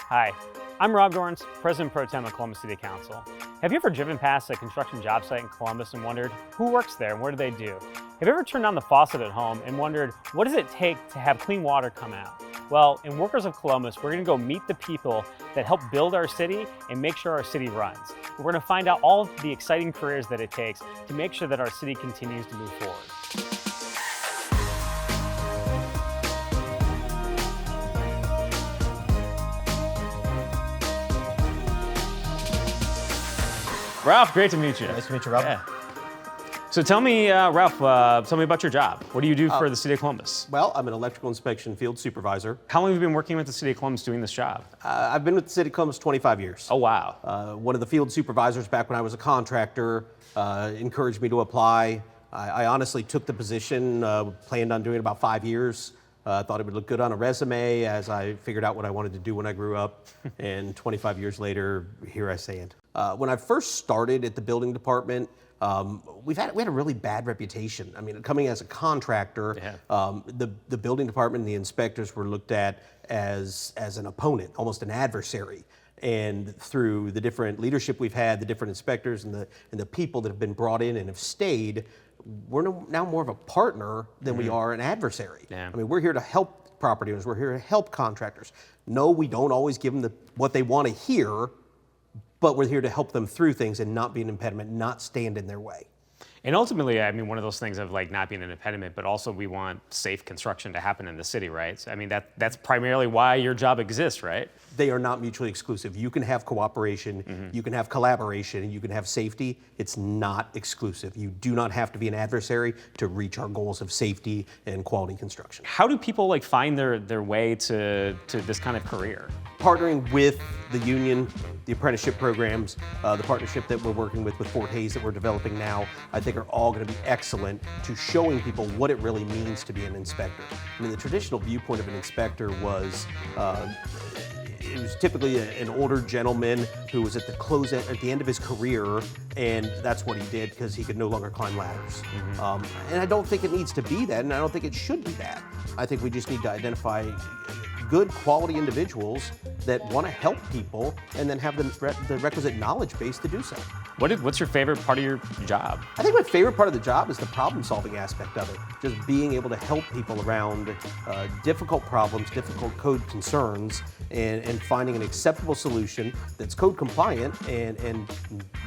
Hi, I'm Rob Dorrance, President Pro Tem of Columbus City Council. Have you ever driven past a construction job site in Columbus and wondered who works there and what do they do? Have you ever turned on the faucet at home and wondered what does it take to have clean water come out? Well, in Workers of Columbus, we're going to go meet the people that help build our city and make sure our city runs. We're going to find out all of the exciting careers that it takes to make sure that our city continues to move forward. Ralph, great to meet you. Nice to meet you, Rob. Yeah. So tell me, Ralph, tell me about your job. What do you do for the City of Columbus? Well, I'm an electrical inspection field supervisor. How long have you been working with the City of Columbus doing this job? I've been with the City of Columbus 25 years. Oh, wow. One of the field supervisors back when I was a contractor encouraged me to apply. I honestly took the position, planned on doing it about 5 years. Thought it would look good on a resume as I figured out what I wanted to do when I grew up. And 25 years later, here I stand. When I first started at the building department, we had a really bad reputation. I mean, coming as a contractor, the building department and the inspectors were looked at as an opponent, almost an adversary. And through the different leadership we've had, the different inspectors and the people that have been brought in and have stayed, we're now more of a partner than we are an adversary. Yeah. I mean, we're here to help property owners. We're here to help contractors. No, we don't always give them what they want to hear, but we're here to help them through things and not be an impediment, not stand in their way. And ultimately, I mean, one of those things of like not being an impediment, but also we want safe construction to happen in the city, right? So, I mean, that's primarily why your job exists, right? They are not mutually exclusive. You can have cooperation, you can have collaboration, and you can have safety. It's not exclusive. You do not have to be an adversary to reach our goals of safety and quality construction. How do people like find their way to this kind of career? Partnering with the union, the apprenticeship programs, the partnership that we're working with Fort Hays that we're developing now, I think are all going to be excellent to showing people what it really means to be an inspector. I mean, the traditional viewpoint of an inspector was it was typically an older gentleman who was at the end of his career, and that's what he did because he could no longer climb ladders. And I don't think it needs to be that, and I don't think it should be that. I think we just need to identify good quality individuals that want to help people and then have the requisite knowledge base to do so. What's your favorite part of your job? I think my favorite part of the job is the problem-solving aspect of it. Just being able to help people around difficult problems, difficult code concerns, and finding an acceptable solution that's code compliant and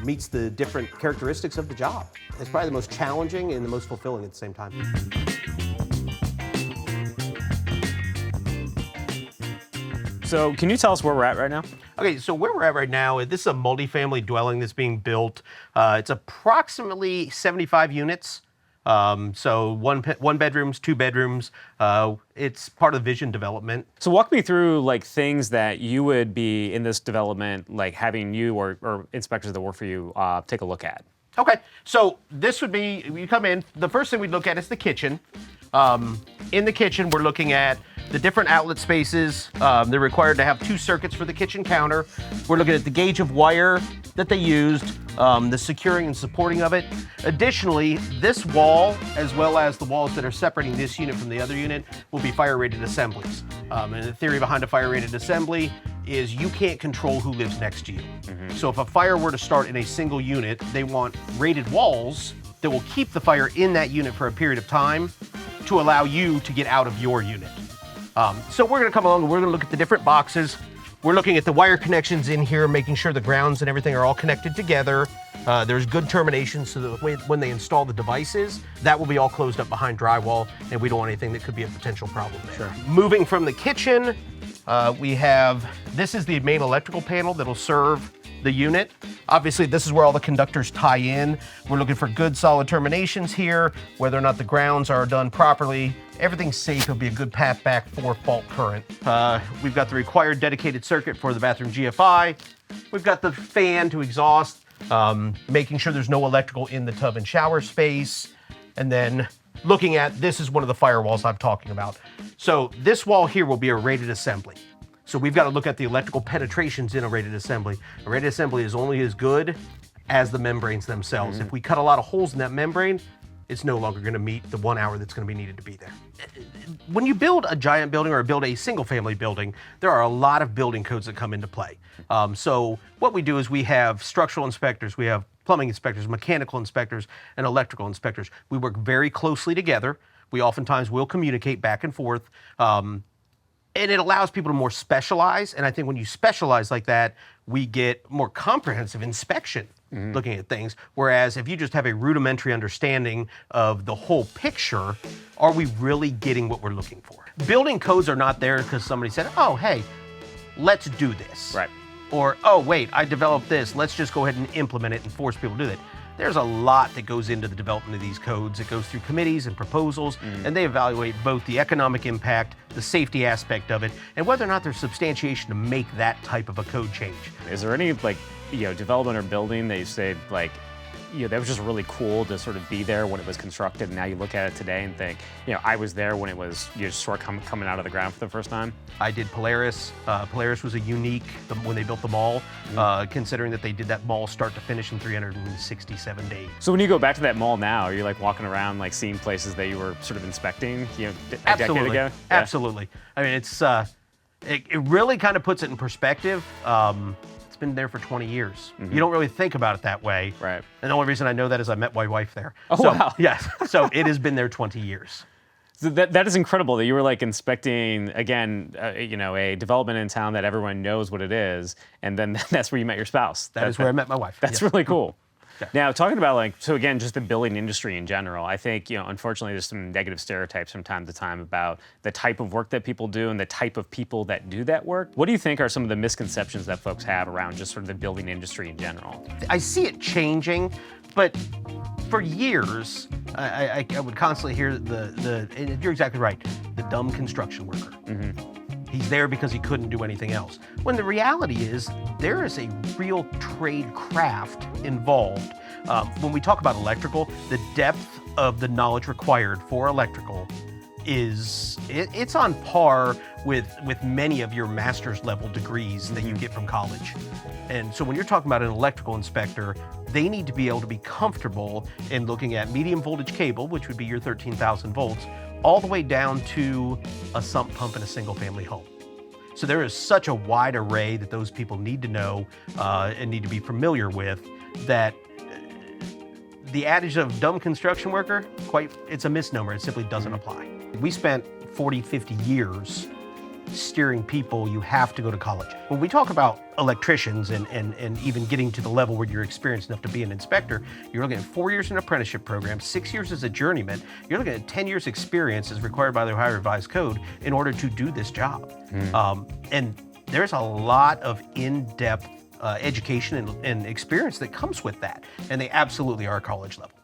meets the different characteristics of the job. It's probably the most challenging and the most fulfilling at the same time. So can you tell us where we're at right now? Okay, so where we're at right now, this is a multifamily dwelling that's being built. It's approximately 75 units. So one bedrooms, 2 bedrooms. It's part of the vision development. So walk me through like things that you would be in this development, like having you or inspectors that work for you take a look at. Okay, so this would be, you come in, the first thing we'd look at is the kitchen. In the kitchen, we're looking at the different outlet spaces. They're required to have 2 circuits for the kitchen counter. We're looking at the gauge of wire that they used, the securing and supporting of it. Additionally, this wall, as well as the walls that are separating this unit from the other unit, will be fire-rated assemblies. And the theory behind a fire-rated assembly is you can't control who lives next to you. So if a fire were to start in a single unit, they want rated walls that will keep the fire in that unit for a period of time to allow you to get out of your unit. So we're gonna come along and we're gonna look at the different boxes. We're looking at the wire connections in here, making sure the grounds and everything are all connected together. There's good termination so that when they install the devices, that will be all closed up behind drywall, and we don't want anything that could be a potential problem there. Sure. Moving from the kitchen, this is the main electrical panel that'll serve the unit. Obviously, this is where all the conductors tie in. We're looking for good solid terminations here, whether or not the grounds are done properly. Everything's safe. It'll be a good path back for fault current. We've got the required dedicated circuit for the bathroom GFI. We've got the fan to exhaust, making sure there's no electrical in the tub and shower space. And then looking at, this is one of the firewalls I'm talking about. So this wall here will be a rated assembly. So we've got to look at the electrical penetrations in a rated assembly. A rated assembly is only as good as the membranes themselves. If we cut a lot of holes in that membrane, it's no longer going to meet the 1 hour that's going to be needed to be there. When you build a giant building or build a single family building, there are a lot of building codes that come into play. So what we do is we have structural inspectors, we have plumbing inspectors, mechanical inspectors, and electrical inspectors. We work very closely together. We oftentimes will communicate back and forth. And it allows people to more specialize. And I think when you specialize like that, we get more comprehensive inspection looking at things. Whereas if you just have a rudimentary understanding of the whole picture, are we really getting what we're looking for? Building codes are not there because somebody said, oh, hey, let's do this. Right. Or, oh, wait, I developed this. Let's just go ahead and implement it and force people to do that. There's a lot that goes into the development of these codes. It goes through committees and proposals, and they evaluate both the economic impact, the safety aspect of it, and whether or not there's substantiation to make that type of a code change. Is there any development or building that you say that was just really cool to sort of be there when it was constructed, and now you look at it today and think, I was there when it was sort of coming out of the ground for the first time? I did Polaris. Polaris was a unique, when they built the mall, considering that they did that mall start to finish in 367 days. So when you go back to that mall now, are you walking around seeing places that you were sort of inspecting a decade ago? Yeah. Absolutely. I mean, it's it really kind of puts it in perspective. It's been there for 20 years. You don't really think about it that way. Right. And the only reason I know that is I met my wife there. Oh, so, wow. Yes. So it has been there 20 years. So that is incredible that you were inspecting, again, a development in town that everyone knows what it is, and then that's where you met your spouse. That is where I met my wife. That's really cool. Yeah. Now, talking about so again, just the building industry in general, I think, unfortunately there's some negative stereotypes from time to time about the type of work that people do and the type of people that do that work. What do you think are some of the misconceptions that folks have around just sort of the building industry in general? I see it changing, but for years, I would constantly hear and you're exactly right, the dumb construction worker. He's there because he couldn't do anything else. When the reality is, there is a real trade craft involved. When we talk about electrical, the depth of the knowledge required for electrical it's on par with many of your master's level degrees that you get from college. And so when you're talking about an electrical inspector, they need to be able to be comfortable in looking at medium voltage cable, which would be your 13,000 volts, all the way down to a sump pump in a single family home. So there is such a wide array that those people need to know and need to be familiar with that the adage of dumb construction worker, it's a misnomer. It simply doesn't apply. We spent 40, 50 years steering people, you have to go to college. When we talk about electricians and even getting to the level where you're experienced enough to be an inspector, you're looking at 4 years in an apprenticeship program, 6 years as a journeyman. You're looking at 10 years experience as required by the Ohio Revised Code in order to do this job. And there's a lot of in-depth education and experience that comes with that. And they absolutely are college level.